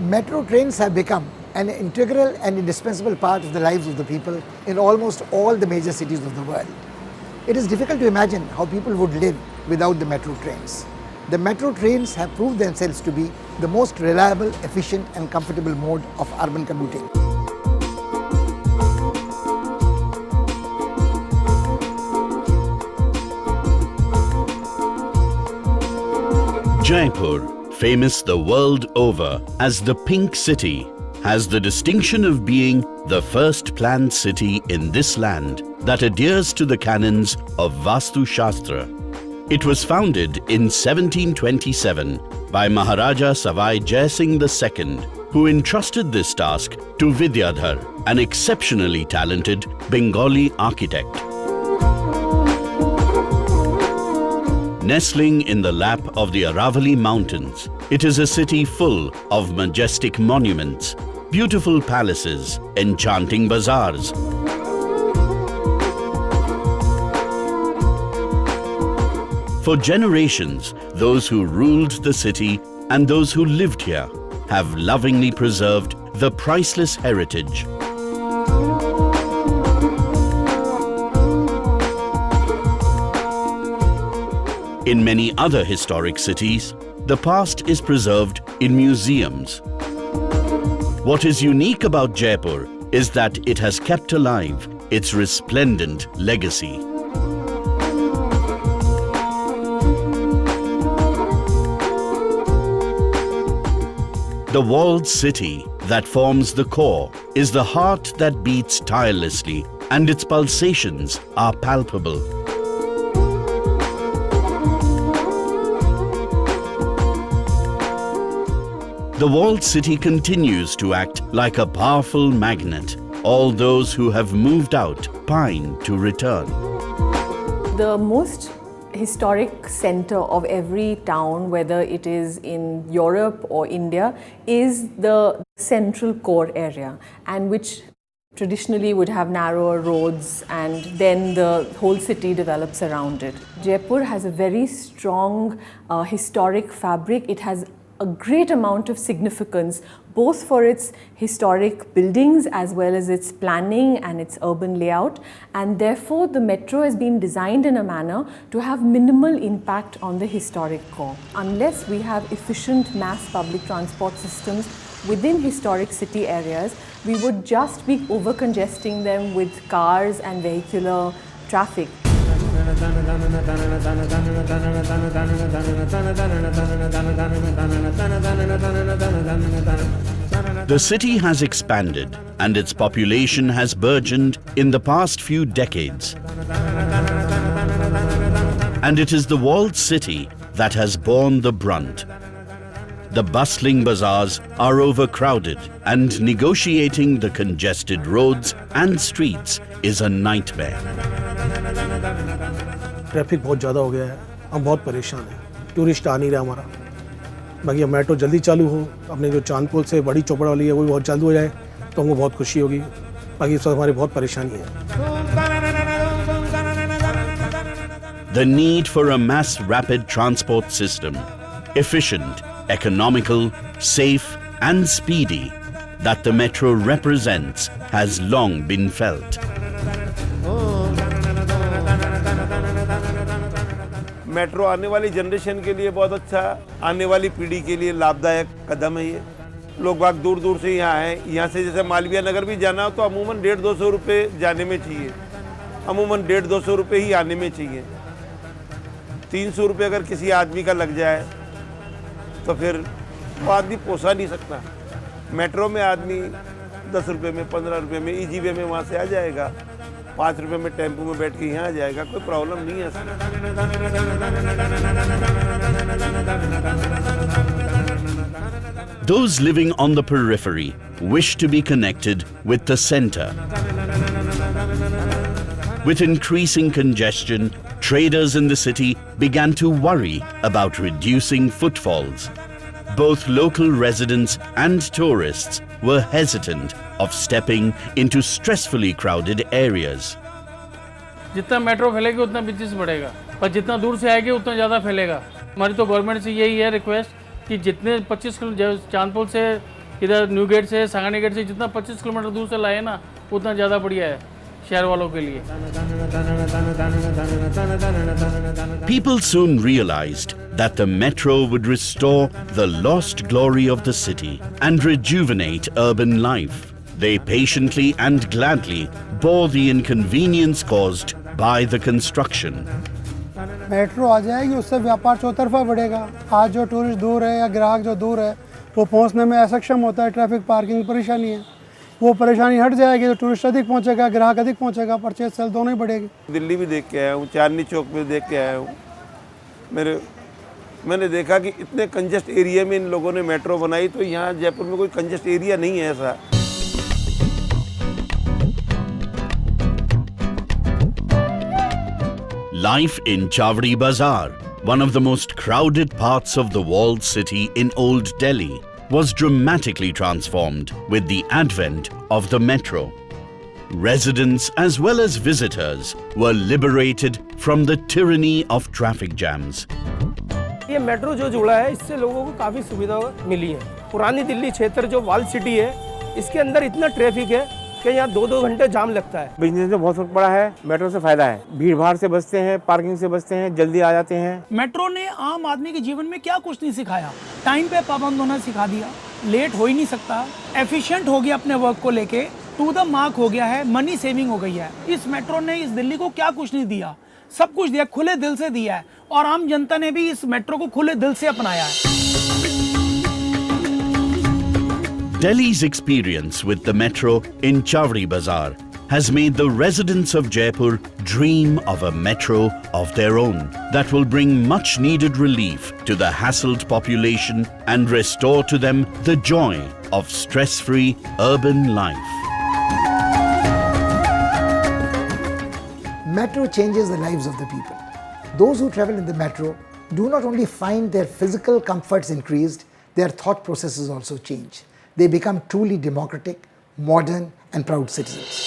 Metro trains have become an integral and indispensable part of the lives of the people in almost all the major cities of the world. It is difficult to imagine how people would live without the metro trains. The metro trains have proved themselves to be the most reliable, efficient and comfortable mode of urban commuting. Jaipur, famous the world over as the Pink City, has the distinction of being the first planned city in this land that adheres to the canons of Vastu Shastra. It was founded in 1727 by Maharaja Savai Jai Singh II, who entrusted this task to Vidyadhar, an exceptionally talented Bengali architect. Nestling in the lap of the Aravalli Mountains, it is a city full of majestic monuments, beautiful palaces, enchanting bazaars. For generations, those who ruled the city and those who lived here have lovingly preserved the priceless heritage. In many other historic cities, the past is preserved in museums. What is unique about Jaipur is that it has kept alive its resplendent legacy. The walled city that forms the core is the heart that beats tirelessly, and its pulsations are palpable. The walled city continues to act like a powerful magnet. All those who have moved out pine to return. The most historic center of every town, whether it is in Europe or India, is the central core area, and which traditionally would have narrower roads, and then the whole city develops around it. Jaipur has a very strong historic fabric. It has a great amount of significance, both for its historic buildings as well as its planning and its urban layout, and therefore the metro has been designed in a manner to have minimal impact on the historic core. Unless we have efficient mass public transport systems within historic city areas, we would just be over-congesting them with cars and vehicular traffic. The city has expanded and its population has burgeoned in the past few decades. And it is the walled city that has borne the brunt. The bustling bazaars are overcrowded, and negotiating the congested roads and streets is a nightmare. Traffic बहुत ज़्यादा हो गया है, हम बहुत परेशान हैं, tourist आ नहीं रहा हमारा। बाकी अब मेट्रो जल्दी चालू हो, अपने जो चांदपुर से बड़ी चौपड़ वाली है वो भी बहुत जल्द हो जाए तो हमको बहुत खुशी होगी। बाकी इस वक्त हमारी बहुत परेशानी है। The need for a mass rapid transport system, efficient, economical, safe and speedy, that the metro represents has long been felt. Metro आने वाली जनरेशन के लिए बहुत अच्छा, आने वाली पीढ़ी के लिए लाभदायक कदम है ये। लोग बाग दूर दूर से यहाँ आए, यहाँ से जैसे मालवीय नगर भी जाना हो तो अमूमन 150-200 रुपये जाने में चाहिए, अमूमन 150-200 रुपये ही आने में चाहिए। 300 रुपये अगर किसी आदमी का लग जाए तो फिर वो आदमी पोसा नहीं सकता। मेट्रो में आदमी 10 रुपये में, 15 रुपये में, ईजी वे में वहाँ से आ जाएगा, 5 रुपये में टेम्पो में बैठ के यहाँ आ जाएगा, कोई प्रॉब्लम नहीं है। Those living on the periphery wish to be connected with the center. With increasing congestion, traders in the city began to worry about reducing footfalls. Both local residents and tourists were hesitant of stepping into stressfully crowded areas. जितना metro फैलेगी उतना business बढ़ेगा, पर जितना दूर से आएगी उतना ज़्यादा फैलेगा। हमारी तो गवर्नमेंट से यही है रिक्वेस्ट कि जितने 25 किलोमीटर चांदपुर से इधर न्यू गेट से सांगानी गेट से जितना 25 किलोमीटर दूर से लाए ना उतना ज़्यादा बढ़िया है शहर वालों के लिए। People soon realized that the metro would restore the lost glory of the city and rejuvenate urban life. They patiently and gladly bore the inconvenience caused by the construction. Metro आ जाएगी उससे व्यापार चौतरफा बढ़ेगा। आज जो टूरिस्ट दूर है या ग्राहक जो दूर है वो पहुंचने में असक्षम होता है, ट्रैफिक पार्किंग परेशानी है, वो परेशानी हट जाएगी तो टूरिस्ट अधिक पहुंचेगा, ग्राहक अधिक पहुंचेगा, परचेज सेल दोनों ही बढ़ेगी। दिल्ली भी देख के आया हूँ, चांदनी चौक में देख के आया हूँ। मैंने देखा कि इतने कंजेस्ट एरिया में इन लोगों ने मेट्रो बनाई, तो यहाँ जयपुर में कोई कंजेस्ट एरिया नहीं है ऐसा। Life in Chavdi Bazar, one of the most crowded parts of the walled city in Old Delhi, was dramatically transformed with the advent of the metro. Residents as well as visitors were liberated from the tyranny of traffic jams. ये metro जो जुड़ा है इससे लोगों को काफ़ी सुविधा मिली है। पुरानी दिल्ली क्षेत्र जो वाल सिटी है इसके अंदर इतना ट्रैफिक है कि यहाँ 2-2 घंटे जाम लगता है। बिजनेस में बहुत फर्क पड़ा है, मेट्रो से फायदा है, भीड़ भाड़ से बचते हैं, पार्किंग से बचते हैं, जल्दी आ जाते हैं। मेट्रो ने आम आदमी के जीवन में क्या कुछ नहीं सिखाया, टाइम पे पाबंद होना सिखा दिया, लेट हो ही नहीं सकता, एफिशिएंट हो गया अपने वर्क को लेके, टू द मार्क हो गया है, मनी सेविंग हो गई है। इस मेट्रो ने इस दिल्ली को क्या कुछ नहीं दिया, सब कुछ दिया, खुले दिल से दिया है और आम जनता ने भी इस मेट्रो को खुले दिल से अपनाया है। Delhi's experience with the metro in Chavdi Bazar has made the residents of Jaipur dream of a metro of their own that will bring much needed relief to the hassled population and restore to them the joy of stress-free urban life. Metro changes the lives of the people. Those who travel in the metro do not only find their physical comforts increased, their thought processes also change. They become truly democratic, modern and proud citizens.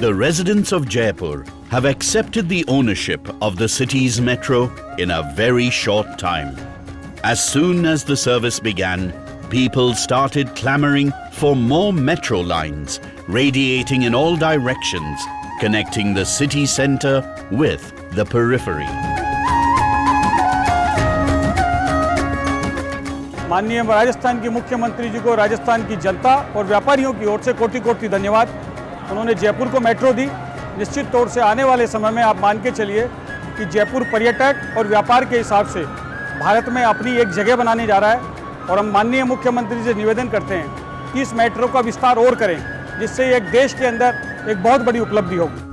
The residents of Jaipur have accepted the ownership of the city's metro in a very short time. As soon as the service began, people started clamoring for more metro lines, radiating in all directions, connecting the city centre with the periphery. माननीय राजस्थान के मुख्यमंत्री जी को राजस्थान की जनता और व्यापारियों की ओर से कोटि कोटि धन्यवाद। उन्होंने जयपुर को मेट्रो दी। निश्चित तौर से आने वाले समय में आप मान के चलिए कि जयपुर पर्यटक और व्यापार के हिसाब से भारत में अपनी एक जगह बनाने जा रहा है और हम माननीय मुख्यमंत्री से निवेदन करते हैं कि इस मेट्रो का विस्तार और करें, जिससे एक देश के अंदर एक बहुत बड़ी उपलब्धि होगी।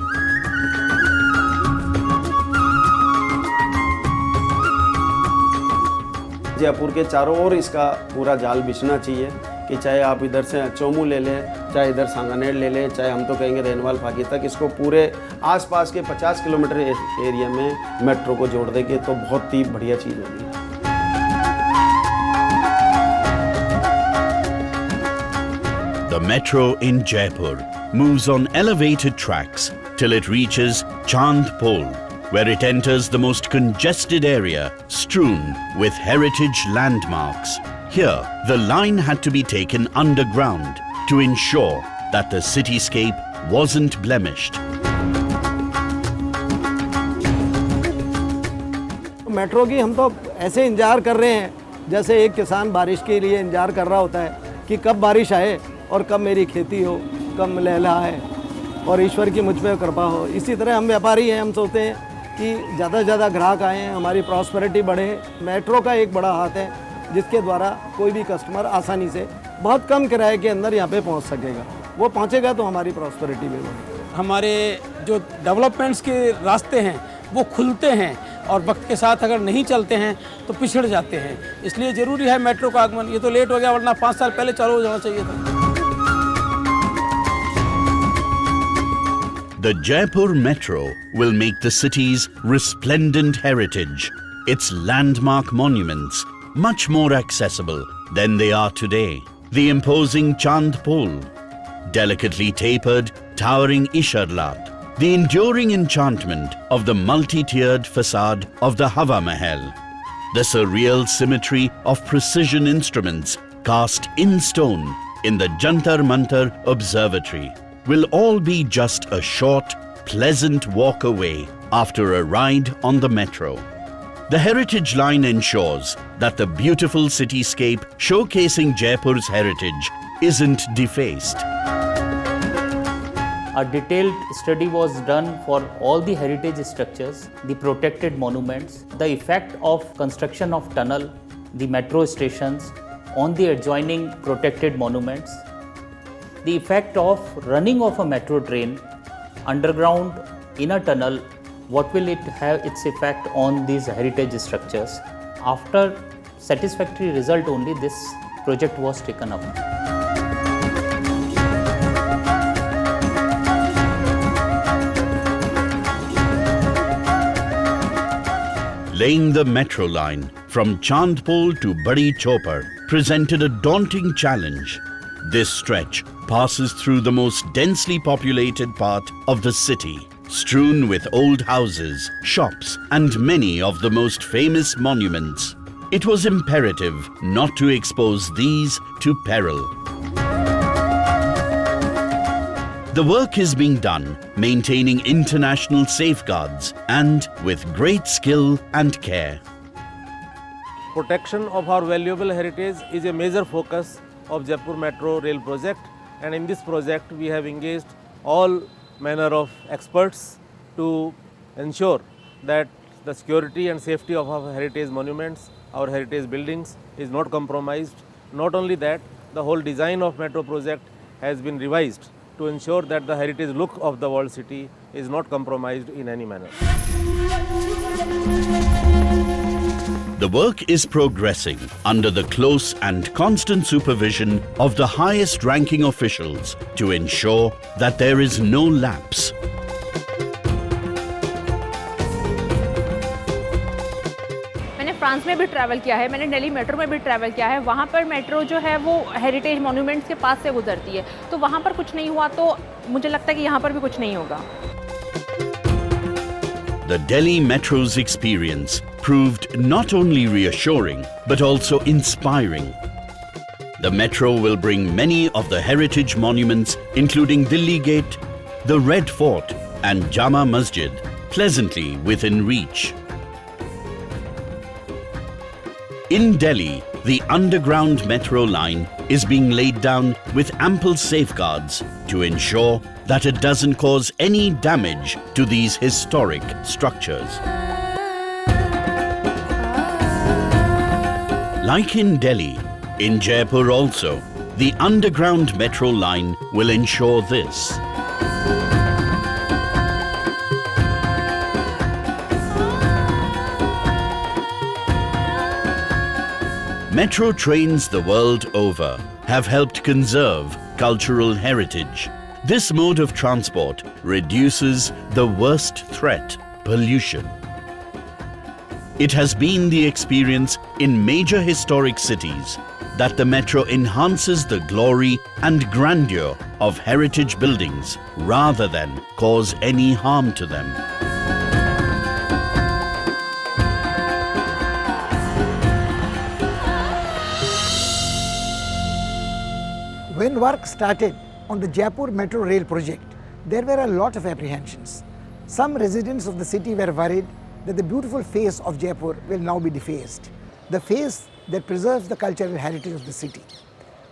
जयपुर के चारों ओर इसका पूरा जाल बिछना चाहिए कि चाहे आप इधर से चोमू ले लें, चाहे इधर सांगानेर ले लें, चाहे हम तो कहेंगे रेनवाल फागी तक, इसको पूरे आसपास के 50 किलोमीटर एरिया में मेट्रो को जोड़ देंगे तो बहुत ही बढ़िया चीज़ होगी। The metro in Jaipur moves on elevated tracks till it reaches Chandpol, where it enters the most congested area strewn with heritage landmarks. Here, the line had to be taken underground to ensure that the cityscape wasn't blemished. Metro की हम तो ऐसे इंतजार कर रहे हैं जैसे एक किसान बारिश के लिए इंतजार कर रहा होता है कि कब बारिश आए और कब मेरी खेती हो, कब लहलहाए और ईश्वर की मुझ पे कृपा हो। इसी तरह हम व्यापारी हैं, हम सोचते हैं कि ज़्यादा से ज़्यादा ग्राहक आएँ, हमारी प्रॉस्पेरिटी बढ़े। मेट्रो का एक बड़ा हाथ है जिसके द्वारा कोई भी कस्टमर आसानी से बहुत कम किराए के अंदर यहाँ पे पहुँच सकेगा। वो पहुँचेगा तो हमारी प्रॉस्पेरिटी भी बढ़ेगी। हमारे जो डेवलपमेंट्स के रास्ते हैं वो खुलते हैं और वक्त के साथ अगर नहीं चलते हैं तो पिछड़ जाते हैं, इसलिए ज़रूरी है मेट्रो का आगमन। ये तो लेट हो गया, वरना 5 साल पहले चालू हो जाना चाहिए था। The Jaipur Metro will make the city's resplendent heritage, its landmark monuments, much more accessible than they are today. The imposing Chand Pol, delicately tapered, towering Isharlat, the enduring enchantment of the multi-tiered facade of the Hava Mahal, the surreal symmetry of precision instruments cast in stone in the Jantar Mantar Observatory will all be just a short, pleasant walk away after a ride on the metro. The Heritage Line ensures that the beautiful cityscape showcasing Jaipur's heritage isn't defaced. A detailed study was done for all the heritage structures, the protected monuments, the effect of construction of tunnel, the metro stations on the adjoining protected monuments, the effect of running of a metro train underground in a tunnel, what will it have its effect on these heritage structures. After satisfactory result only this project was taken up. Laying the metro line from Chandpol to Badi Chopar presented a daunting challenge. This stretch passes through the most densely populated part of the city, strewn with old houses, shops, and many of the most famous monuments. It was imperative not to expose these to peril. The work is being done maintaining international safeguards and with great skill and care. Protection of our valuable heritage is a major focus of Jaipur Metro Rail project, and in this project we have engaged all manner of experts to ensure that the security and safety of our heritage monuments, our heritage buildings is not compromised. Not only that, the whole design of metro project has been revised to ensure that the heritage look of the world city is not compromised in any manner. The work is progressing under the close and constant supervision of the highest ranking officials to ensure that there is no lapse. मैंने France में भी travel किया है, मैंने Delhi metro में भी travel किया है। वहाँ पर मेट्रो जो है वो हेरिटेज मॉन्यूमेंट्स के पास से गुजरती है, तो वहाँ पर कुछ नहीं हुआ तो मुझे लगता है कि यहाँ पर भी कुछ नहीं होगा। The Delhi Metro's experience proved not only reassuring but also inspiring. The metro will bring many of the heritage monuments including Delhi Gate, the Red Fort and Jama Masjid pleasantly within reach. In Delhi, the underground metro line is being laid down with ample safeguards to ensure that it doesn't cause any damage to these historic structures. Like in Delhi, in Jaipur also, the underground metro line will ensure this. Metro trains the world over have helped conserve cultural heritage. This mode of transport reduces the worst threat, pollution. It has been the experience in major historic cities that the metro enhances the glory and grandeur of heritage buildings rather than cause any harm to them. When work started on the Jaipur Metro Rail project, there were a lot of apprehensions. Some residents of the city were worried that the beautiful face of Jaipur will now be defaced, the face that preserves the cultural heritage of the city.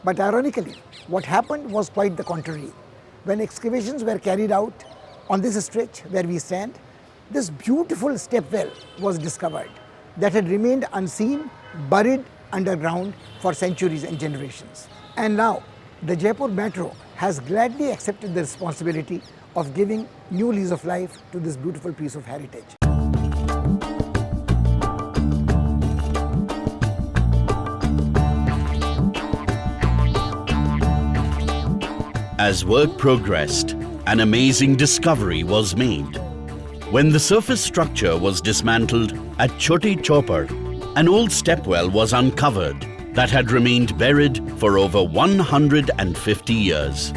But ironically, what happened was quite the contrary. When excavations were carried out on this stretch where we stand, this beautiful stepwell was discovered that had remained unseen, buried underground for centuries and generations. And now, the Jaipur Metro has gladly accepted the responsibility of giving new lease of life to this beautiful piece of heritage. As work progressed, an amazing discovery was made. When the surface structure was dismantled at Choti Chopar, an old stepwell was uncovered that had remained buried for over 150 years.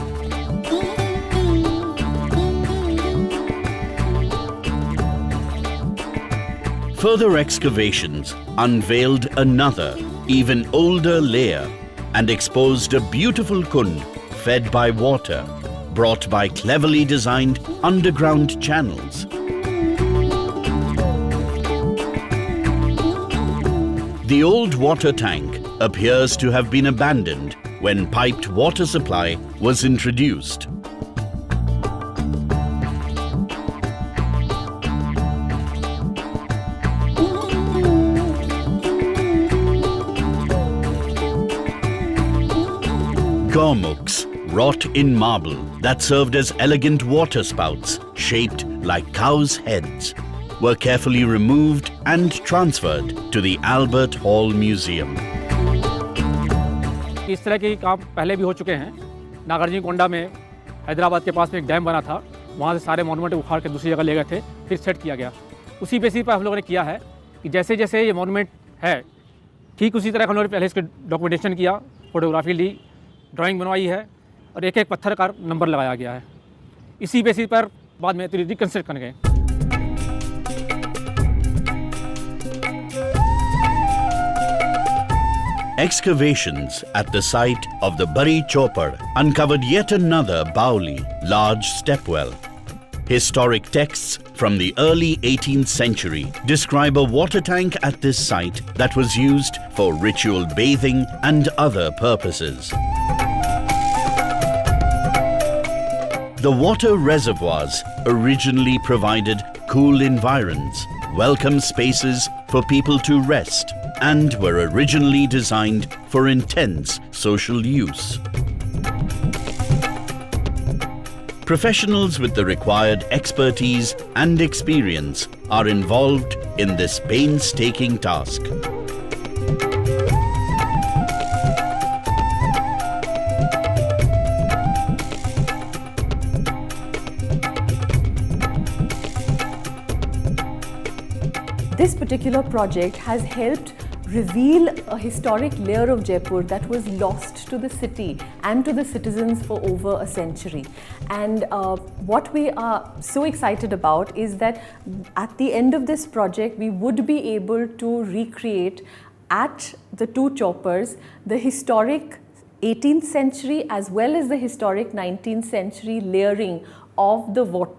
Further excavations unveiled another, even older layer and exposed a beautiful kund fed by water, brought by cleverly designed underground channels. The old water tank appears to have been abandoned when piped water supply was introduced. Gormuks, wrought in marble, that served as elegant water spouts shaped like cows' heads, were carefully removed and transferred to the Albert Hall Museum. इस तरह के काम पहले भी हो चुके हैं। नागार्जुन कोंडा में हैदराबाद के पास में एक डैम बना था, वहाँ से सारे मॉन्यूमेंट उखाड़ के दूसरी जगह ले गए थे, फिर सेट किया गया। उसी बेसिस पर हम लोगों ने किया है कि जैसे जैसे ये मॉन्यूमेंट है, ठीक उसी तरह हम लोगों ने पहले इसके डॉक्यूमेंटेशन किया, फोटोग्राफी ली, ड्राइंग बनवाई है और एक एक पत्थर का नंबर लगाया गया है। इसी बेसिस पर बाद में रिकंस्ट्रक्ट करने गए। Excavations at the site of the Bari Chopar uncovered yet another Bauli, large stepwell. Historic texts from the early 18th century describe a water tank at this site that was used for ritual bathing and other purposes. The water reservoirs originally provided cool environs, welcome spaces for people to rest, and were originally designed for intense social use. Professionals with the required expertise and experience are involved in this painstaking task. This particular project has helped reveal a historic layer of Jaipur that was lost to the city and to the citizens for over a century. And what we are so excited about is that at the end of this project, we would be able to recreate at the two choppers the historic 18th century as well as the historic 19th century layering of the water